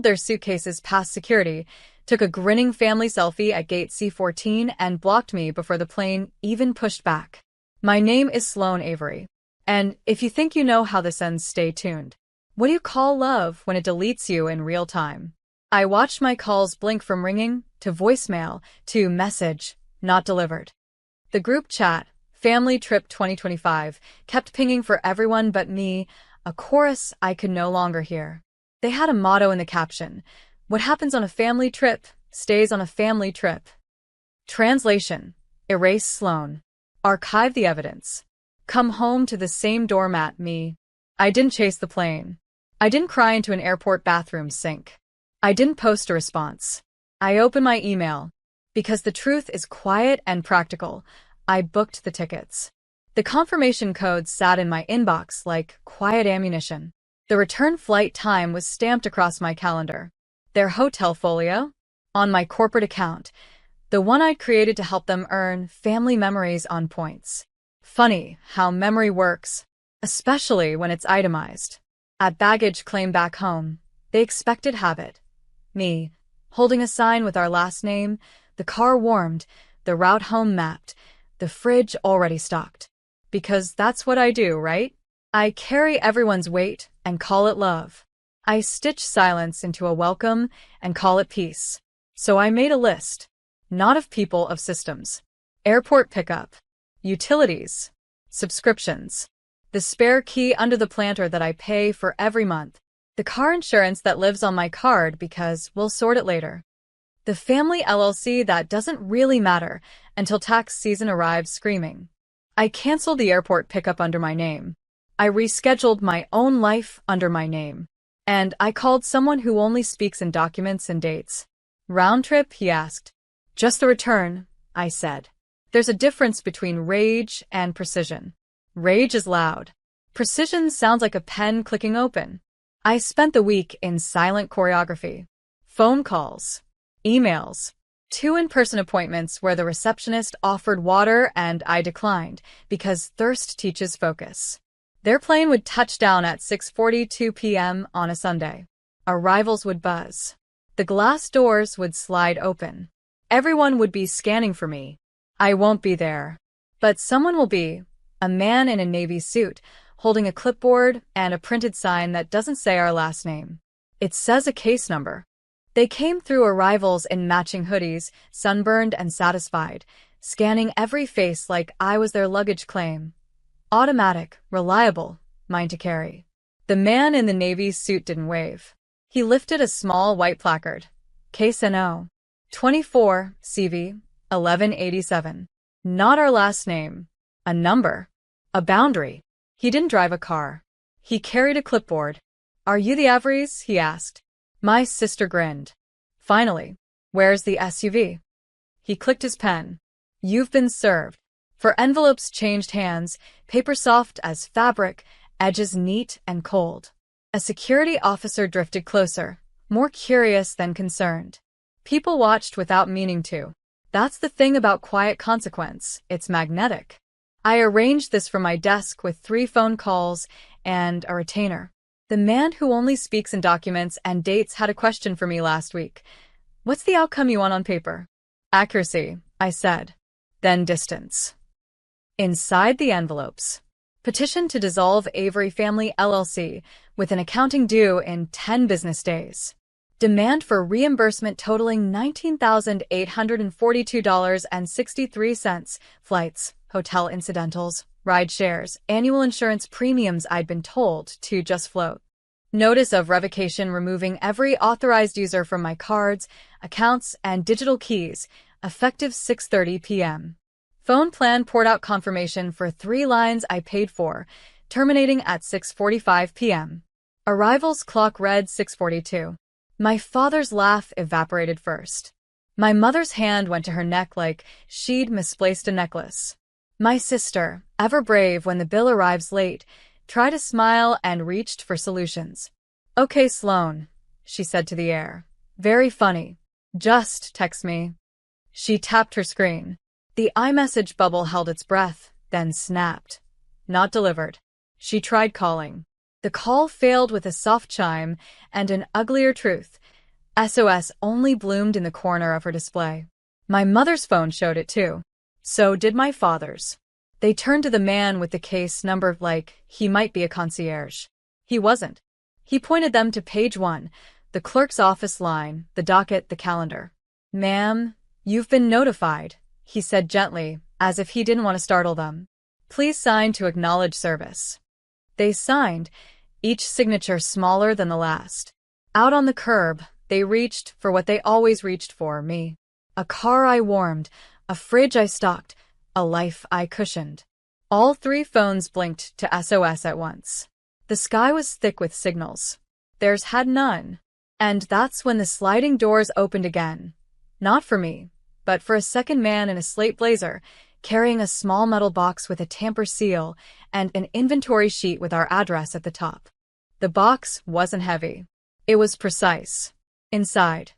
their suitcases past security, took a grinning family selfie at gate C14 and blocked me before the plane even pushed back. My name is Sloane Avery. And if you think you know how this ends, stay tuned. What do you call love when it deletes you in real time? I watched my calls blink from ringing to voicemail to message not delivered. The group chat, Family Trip 2025, kept pinging for everyone but me, a chorus I could no longer hear. They had a motto in the caption: "What happens on a family trip stays on a family trip." Translation: erase Sloane. Archive the evidence. Come home to the same doormat, me. I didn't chase the plane. I didn't cry into an airport bathroom sink. I didn't post a response. I opened my email. Because the truth is quiet and practical, I booked the tickets. The confirmation codes sat in my inbox like quiet ammunition. The return flight time was stamped across my calendar. Their hotel folio? On my corporate account. The one I'd created to help them earn family memories on points. Funny how memory works, especially when it's itemized. At baggage claim back home, they expected habit. Me, holding a sign with our last name, the car warmed, the route home mapped, the fridge already stocked. Because that's what I do, right? I carry everyone's weight and call it love. I stitch silence into a welcome and call it peace. So I made a list. Not of people, of systems. Airport pickup. Utilities. Subscriptions. The spare key under the planter that I pay for every month. The car insurance that lives on my card because we'll sort it later. The family LLC that doesn't really matter until tax season arrives screaming. I canceled the airport pickup under my name. I rescheduled my own life under my name. And I called someone who only speaks in documents and dates. Round trip, he asked. Just the return, I said. There's a difference between rage and precision. Rage is loud. Precision sounds like a pen clicking open. I spent the week in silent choreography. Phone calls. Emails. 2 in-person appointments where the receptionist offered water and I declined because thirst teaches focus. Their plane would touch down at 6:42 p.m. on a Sunday. Arrivals would buzz. The glass doors would slide open. Everyone would be scanning for me. I won't be there. But someone will be. A man in a navy suit, holding a clipboard and a printed sign that doesn't say our last name. It says a case number. They came through arrivals in matching hoodies, sunburned and satisfied, scanning every face like I was their luggage claim. Automatic, reliable, mine to carry. The man in the navy suit didn't wave. He lifted a small white placard. Case NO. 24, CV, 1187. Not our last name. A number. A boundary. He didn't drive a car. He carried a clipboard. Are you the Averys? He asked. My sister grinned. Finally. Where's the SUV? He clicked his pen. You've been served. For envelopes changed hands, paper soft as fabric, edges neat and cold. A security officer drifted closer, more curious than concerned. People watched without meaning to. That's the thing about quiet consequence, it's magnetic. I arranged this from my desk with 3 phone calls and a retainer. The man who only speaks in documents and dates had a question for me last week. What's the outcome you want on paper? Accuracy, I said. Then distance. Inside the envelopes. Petition to dissolve Avery Family LLC with an accounting due in 10 business days. Demand for reimbursement totaling $19,842.63. Flights, hotel incidentals, ride shares, annual insurance premiums I'd been told to just float. Notice of revocation removing every authorized user from my cards, accounts, and digital keys, effective 6:30 p.m. Phone plan poured out confirmation for 3 lines I paid for, terminating at 6:45 p.m. Arrivals clock read 6:42. My father's laugh evaporated first. My mother's hand went to her neck like she'd misplaced a necklace. My sister, ever brave when the bill arrives late, tried a smile and reached for solutions. Okay, Sloane, she said to the air. Very funny. Just text me. She tapped her screen. The iMessage bubble held its breath, then snapped. Not delivered. She tried calling. The call failed with a soft chime and an uglier truth. SOS only bloomed in the corner of her display. My mother's phone showed it too. So did my father's. They turned to the man with the case number like he might be a concierge. He wasn't. He pointed them to page 1, the clerk's office line, the docket, the calendar. "Ma'am, you've been notified," he said gently, as if he didn't want to startle them. "Please sign to acknowledge service." They signed, each signature smaller than the last. Out on the curb, they reached for what they always reached for, me. A car I warmed, a fridge I stocked, a life I cushioned. All 3 phones blinked to SOS at once. The sky was thick with signals. Theirs had none. And that's when the sliding doors opened again. Not for me, but for a second man in a slate blazer, carrying a small metal box with a tamper seal and an inventory sheet with our address at the top. The box wasn't heavy. It was precise. Inside,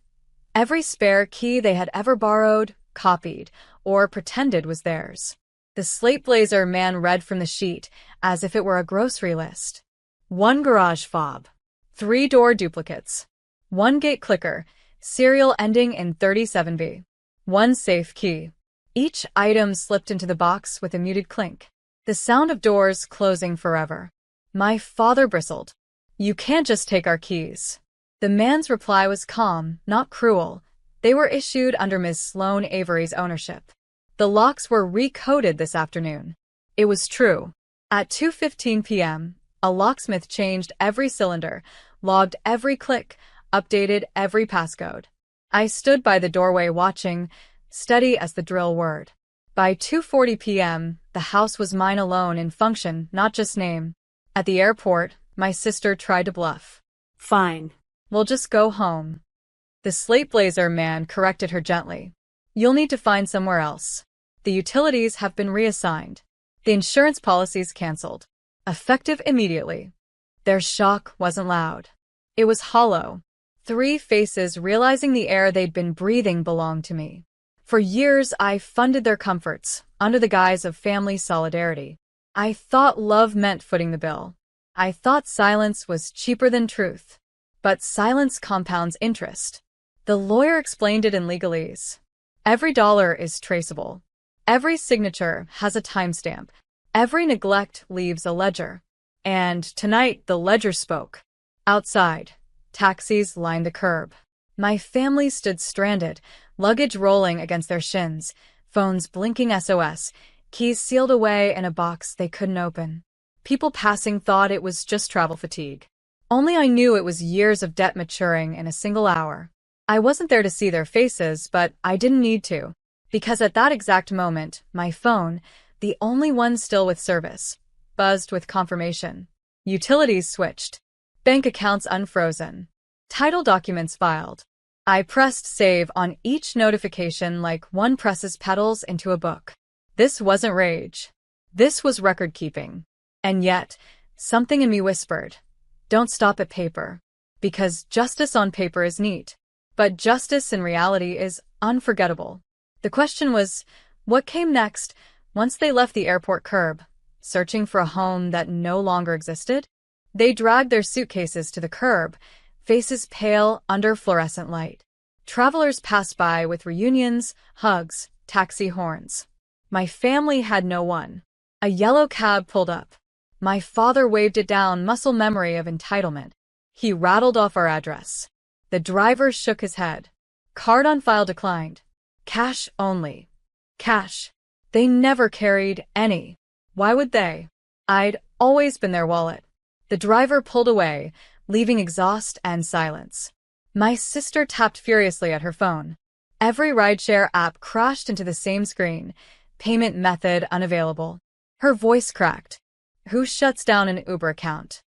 every spare key they had ever borrowed, copied, or pretended was theirs. The slate blazer man read from the sheet as if it were a grocery list. 1 garage fob, 3 door duplicates, 1 gate clicker, serial ending in 37B, 1 safe key. Each item slipped into the box with a muted clink. The sound of doors closing forever. My father bristled. "You can't just take our keys." The man's reply was calm, not cruel. They were issued under Ms. Sloane Avery's ownership. The locks were recoded this afternoon. It was true. At 2:15 p.m., a locksmith changed every cylinder, logged every click, updated every passcode. I stood by the doorway watching, steady as the drill word. By 2:40 p.m., the house was mine alone in function, not just name. At the airport, my sister tried to bluff. "Fine. We'll just go home." The slate blazer man corrected her gently. "You'll need to find somewhere else. The utilities have been reassigned. The insurance policies canceled. Effective immediately." Their shock wasn't loud. It was hollow. 3 faces realizing the air they'd been breathing belonged to me. For years, I funded their comforts, under the guise of family solidarity. I thought love meant footing the bill. I thought silence was cheaper than truth. But silence compounds interest. The lawyer explained it in legalese. Every dollar is traceable. Every signature has a timestamp. Every neglect leaves a ledger. And tonight, the ledger spoke. Outside, taxis lined the curb. My family stood stranded, luggage rolling against their shins, phones blinking SOS, keys sealed away in a box they couldn't open. People passing thought it was just travel fatigue. Only I knew it was years of debt maturing in a single hour. I wasn't there to see their faces, but I didn't need to. Because at that exact moment, my phone, the only one still with service, buzzed with confirmation. Utilities switched. Bank accounts unfrozen. Title documents filed. I pressed save on each notification like one presses petals into a book. This wasn't rage. This was record-keeping. And yet, something in me whispered, "Don't stop at paper." Because justice on paper is neat. But justice in reality is unforgettable. The question was, what came next once they left the airport curb, searching for a home that no longer existed? They dragged their suitcases to the curb, faces pale under fluorescent light. Travelers passed by with reunions, hugs, taxi horns. My family had no one. A yellow cab pulled up. My father waved it down, muscle memory of entitlement. He rattled off our address. The driver shook his head. Card on file declined. Cash only. Cash. They never carried any. Why would they? I'd always been their wallet. The driver pulled away, leaving exhaust and silence. My sister tapped furiously at her phone. Every rideshare app crashed into the same screen. Payment method unavailable. Her voice cracked. Who shuts down an Uber account?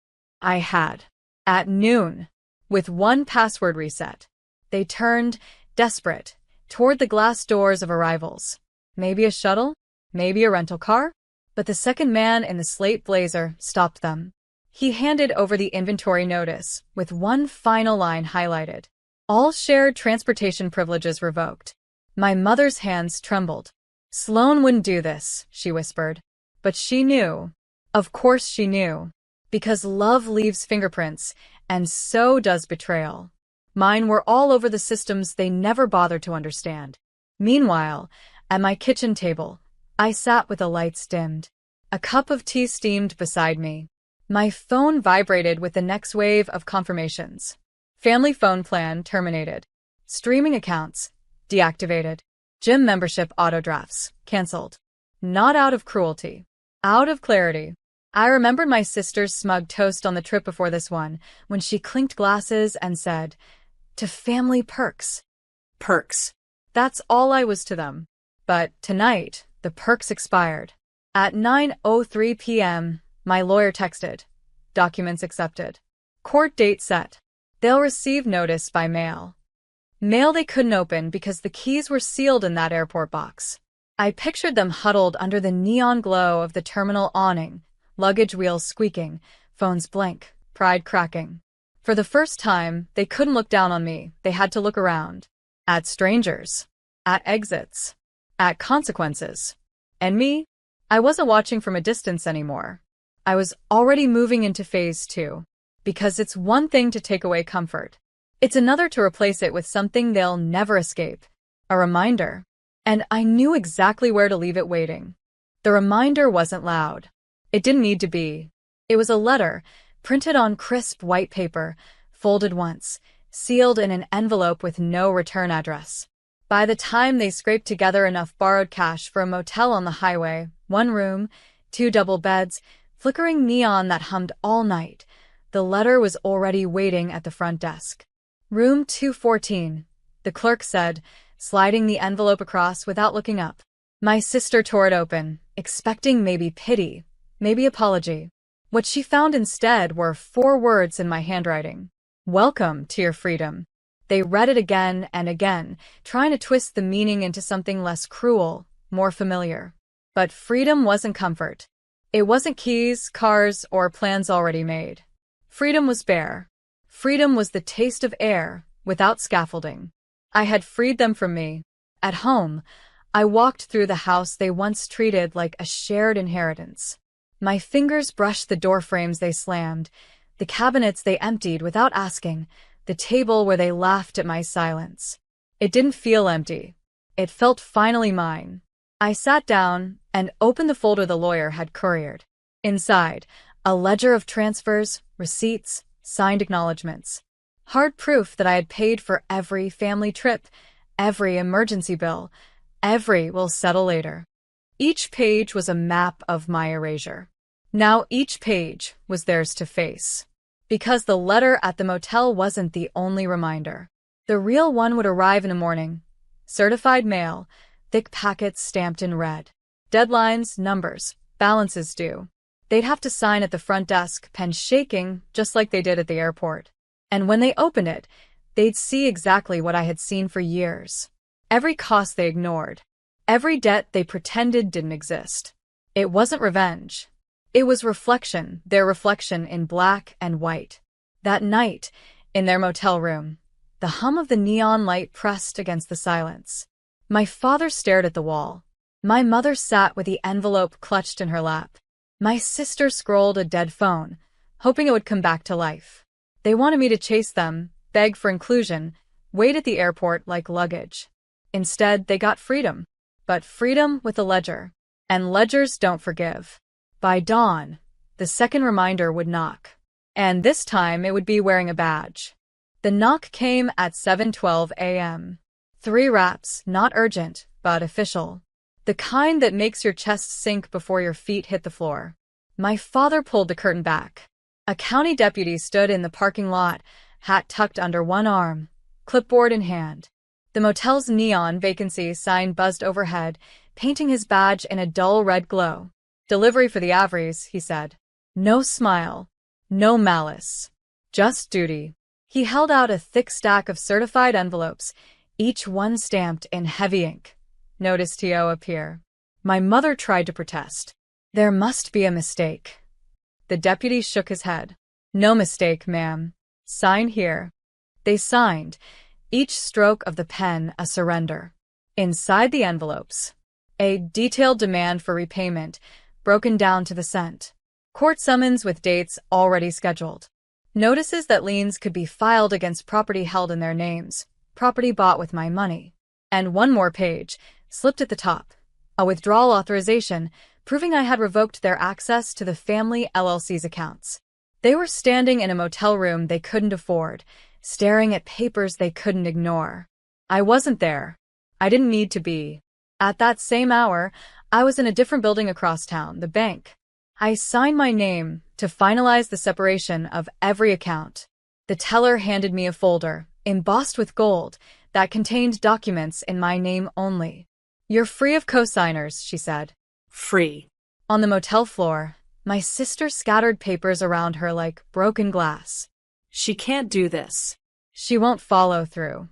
I had. At noon. With one password reset. They turned, desperate, toward the glass doors of arrivals. Maybe a shuttle? Maybe a rental car? But the second man in the slate blazer stopped them. He handed over the inventory notice, with one final line highlighted. All shared transportation privileges revoked. My mother's hands trembled. Sloane wouldn't do this, she whispered. But she knew. Of course she knew. Because love leaves fingerprints, and so does betrayal. Mine were all over the systems they never bothered to understand. Meanwhile, at my kitchen table, I sat with the lights dimmed. A cup of tea steamed beside me. My phone vibrated with the next wave of confirmations. Family phone plan terminated. Streaming accounts deactivated. Gym membership auto-drafts canceled. Not out of cruelty. Out of clarity. I remembered my sister's smug toast on the trip before this one, when she clinked glasses and said, "To family perks." Perks. That's all I was to them. But tonight, the perks expired. At 9:03 p.m., my lawyer texted. Documents accepted. Court date set. They'll receive notice by mail. Mail they couldn't open because the keys were sealed in that airport box. I pictured them huddled under the neon glow of the terminal awning, luggage wheels squeaking, phones blink, pride cracking. For the first time, they couldn't look down on me. They had to look around. At strangers. At exits. At consequences. And me? I wasn't watching from a distance anymore. I was already moving into phase 2. Because it's one thing to take away comfort. It's another to replace it with something they'll never escape. A reminder. And I knew exactly where to leave it waiting. The reminder wasn't loud. It didn't need to be. It was a letter, printed on crisp white paper, folded once, sealed in an envelope with no return address. By the time they scraped together enough borrowed cash for a motel on the highway, 1 room, 2 double beds, flickering neon that hummed all night, the letter was already waiting at the front desk. Room 214, the clerk said, sliding the envelope across without looking up. My sister tore it open, expecting maybe pity, maybe apology. What she found instead were 4 words in my handwriting. Welcome to your freedom. They read it again and again, trying to twist the meaning into something less cruel, more familiar. But freedom wasn't comfort. It wasn't keys, cars, or plans already made. Freedom was bare. Freedom was the taste of air, without scaffolding. I had freed them from me. At home, I walked through the house they once treated like a shared inheritance. My fingers brushed the door frames they slammed, the cabinets they emptied without asking, the table where they laughed at my silence. It didn't feel empty. It felt finally mine. I sat down and opened the folder the lawyer had couriered. Inside, a ledger of transfers, receipts, signed acknowledgments. Hard proof that I had paid for every family trip, every emergency bill, every "we'll settle later." Each page was a map of my erasure. Now each page was theirs to face. Because the letter at the motel wasn't the only reminder. The real one would arrive in the morning. Certified mail, thick packets stamped in red. Deadlines, numbers, balances due. They'd have to sign at the front desk, pen shaking, just like they did at the airport. And when they opened it, they'd see exactly what I had seen for years. Every cost they ignored. Every debt they pretended didn't exist. It wasn't revenge. It was reflection, their reflection in black and white. That night, in their motel room, the hum of the neon light pressed against the silence. My father stared at the wall. My mother sat with the envelope clutched in her lap. My sister scrolled a dead phone, hoping it would come back to life. They wanted me to chase them, beg for inclusion, wait at the airport like luggage. Instead, they got freedom. But freedom with a ledger. And ledgers don't forgive. By dawn, the second reminder would knock. And this time it would be wearing a badge. The knock came at 7:12 a.m. 3 raps, not urgent, but official. The kind that makes your chest sink before your feet hit the floor. My father pulled the curtain back. A county deputy stood in the parking lot, hat tucked under one arm, clipboard in hand. The motel's neon vacancy sign buzzed overhead, painting his badge in a dull red glow. Delivery for the Averies, he said. No smile. No malice. Just duty. He held out a thick stack of certified envelopes, each one stamped in heavy ink. Notice TO appear. My mother tried to protest. There must be a mistake. The deputy shook his head. No mistake, ma'am. Sign here. They signed, each stroke of the pen a surrender. Inside the envelopes, a detailed demand for repayment, broken down to the cent. Court summons with dates already scheduled. Notices that liens could be filed against property held in their names, property bought with my money. And one more page, slipped at the top. A withdrawal authorization, proving I had revoked their access to the family LLC's accounts. They were standing in a motel room they couldn't afford, staring at papers they couldn't ignore. I wasn't there. I didn't need to be. At that same hour, I was in a different building across town, the bank. I signed my name to finalize the separation of every account. The teller handed me a folder, embossed with gold, that contained documents in my name only. "You're free of cosigners," she said. Free. On the motel floor, my sister scattered papers around her like broken glass. She can't do this. She won't follow through.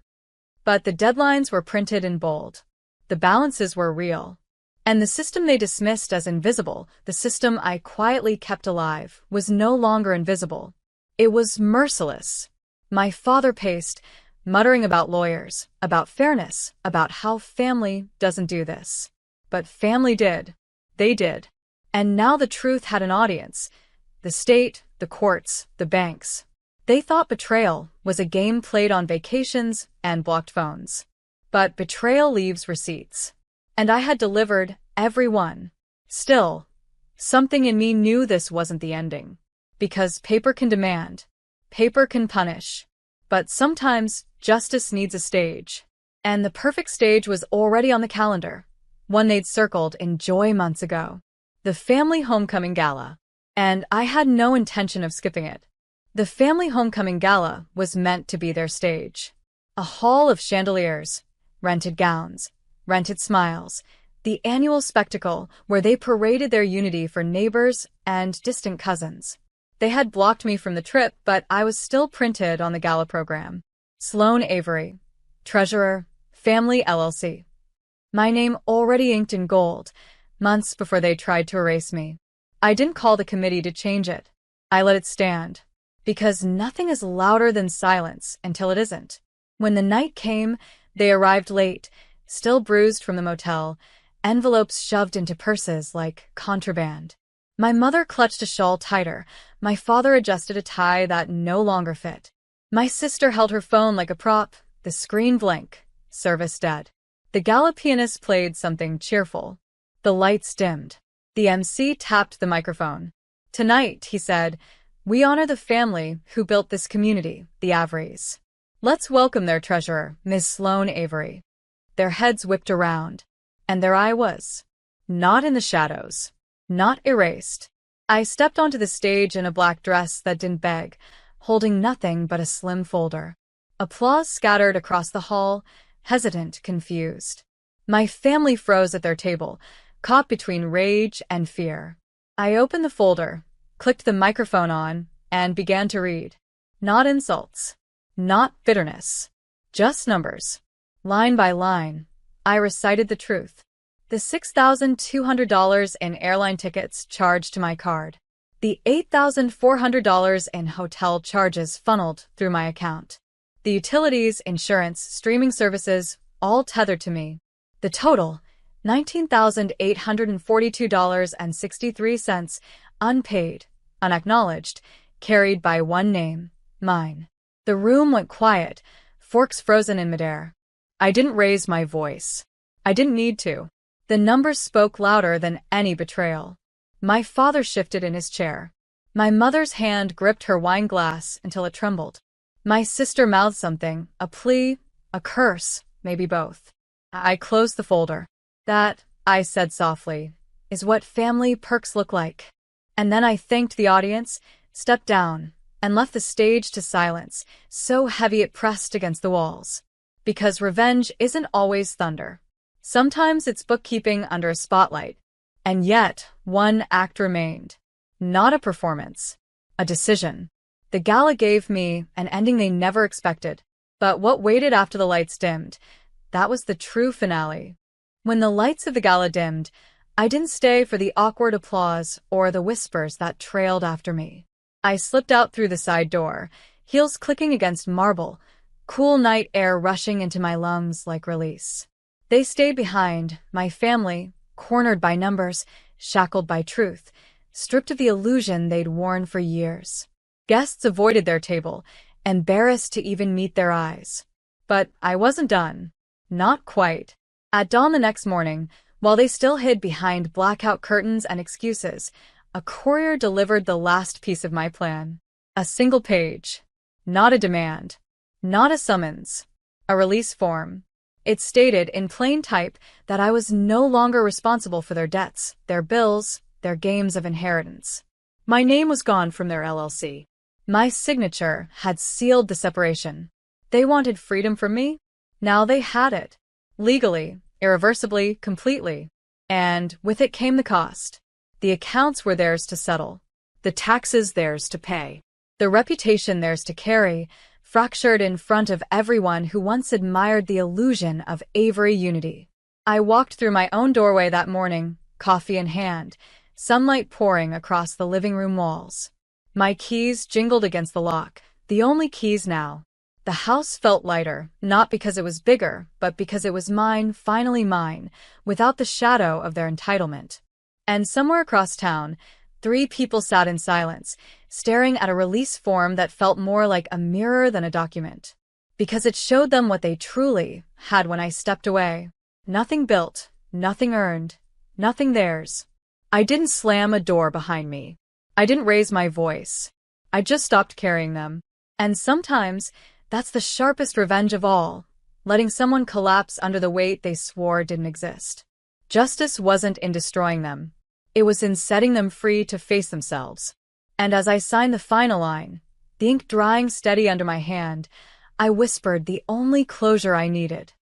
But the deadlines were printed in bold. The balances were real. And the system they dismissed as invisible, the system I quietly kept alive, was no longer invisible. It was merciless. My father paced, muttering about lawyers, about fairness, about how family doesn't do this. But family did. They did. And now the truth had an audience. The state, the courts, the banks. They thought betrayal was a game played on vacations and blocked phones. But betrayal leaves receipts. And I had delivered every one. Still, something in me knew this wasn't the ending. Because paper can demand. Paper can punish. But sometimes justice needs a stage. And the perfect stage was already on the calendar. One they'd circled in joy months ago. The family homecoming gala. And I had no intention of skipping it. The family homecoming gala was meant to be their stage. A hall of chandeliers, rented gowns, rented smiles, the annual spectacle where they paraded their unity for neighbors and distant cousins. They had blocked me from the trip, but I was still printed on the gala program. Sloane Avery, Treasurer, Family LLC. My name already inked in gold, months before they tried to erase me. I didn't call the committee to change it. I let it stand. Because nothing is louder than silence until it isn't. When the night came, they arrived late, still bruised from the motel, envelopes shoved into purses like contraband. My mother clutched a shawl tighter. My father adjusted a tie that no longer fit. My sister held her phone like a prop, the screen blank, service dead. The gala pianist played something cheerful. The lights dimmed. The MC tapped the microphone. "Tonight," he said, "we honor the family who built this community, the Averys. Let's welcome their treasurer, Miss Sloane Avery." Their heads whipped around. And there I was. Not in the shadows. Not erased. I stepped onto the stage in a black dress that didn't beg, holding nothing but a slim folder. Applause scattered across the hall, hesitant, confused. My family froze at their table, caught between rage and fear. I opened the folder, clicked the microphone on, and began to read. Not insults. Not bitterness. Just numbers. Line by line, I recited the truth. The $6,200 in airline tickets charged to my card. The $8,400 in hotel charges funneled through my account. The utilities, insurance, streaming services, all tethered to me. The total, $19,842.63, unpaid, unacknowledged, carried by one name, mine. The room went quiet, forks frozen in midair. I didn't raise my voice. I didn't need to. The numbers spoke louder than any betrayal. My father shifted in his chair. My mother's hand gripped her wine glass until it trembled. My sister mouthed something, a plea, a curse, maybe both. I closed the folder. "That," I said softly, "is what family perks look like." And then I thanked the audience, stepped down, and left the stage to silence, so heavy it pressed against the walls. Because revenge isn't always thunder. Sometimes it's bookkeeping under a spotlight. And yet, one act remained. Not a performance. A decision. The gala gave me an ending they never expected. But what waited after the lights dimmed, that was the true finale. When the lights of the gala dimmed, I didn't stay for the awkward applause or the whispers that trailed after me. I slipped out through the side door, heels clicking against marble, cool night air rushing into my lungs like release. They stayed behind, my family, cornered by numbers, shackled by truth, stripped of the illusion they'd worn for years. Guests avoided their table, embarrassed to even meet their eyes. But I wasn't done. Not quite. At dawn the next morning, while they still hid behind blackout curtains and excuses, a courier delivered the last piece of my plan. A single page. Not a demand. Not a summons. A release form. It stated in plain type that I was no longer responsible for their debts, their bills, their games of inheritance. My name was gone from their LLC. My signature had sealed the separation. They wanted freedom from me. Now they had it. Legally, irreversibly, completely. And with it came the cost. The accounts were theirs to settle. The taxes theirs to pay. The reputation theirs to carry, fractured in front of everyone who once admired the illusion of Avery unity. I walked through my own doorway that morning, coffee in hand, sunlight pouring across the living room walls. My keys jingled against the lock, the only keys now. The house felt lighter, not because it was bigger, but because it was mine, finally mine, without the shadow of their entitlement. And somewhere across town, 3 people sat in silence, staring at a release form that felt more like a mirror than a document. Because it showed them what they truly had when I stepped away. Nothing built, nothing earned, nothing theirs. I didn't slam a door behind me. I didn't raise my voice. I just stopped carrying them. And sometimes, that's the sharpest revenge of all, letting someone collapse under the weight they swore didn't exist. Justice wasn't in destroying them. It was in setting them free to face themselves. And as I signed the final line, the ink drying steady under my hand, I whispered the only closure I needed.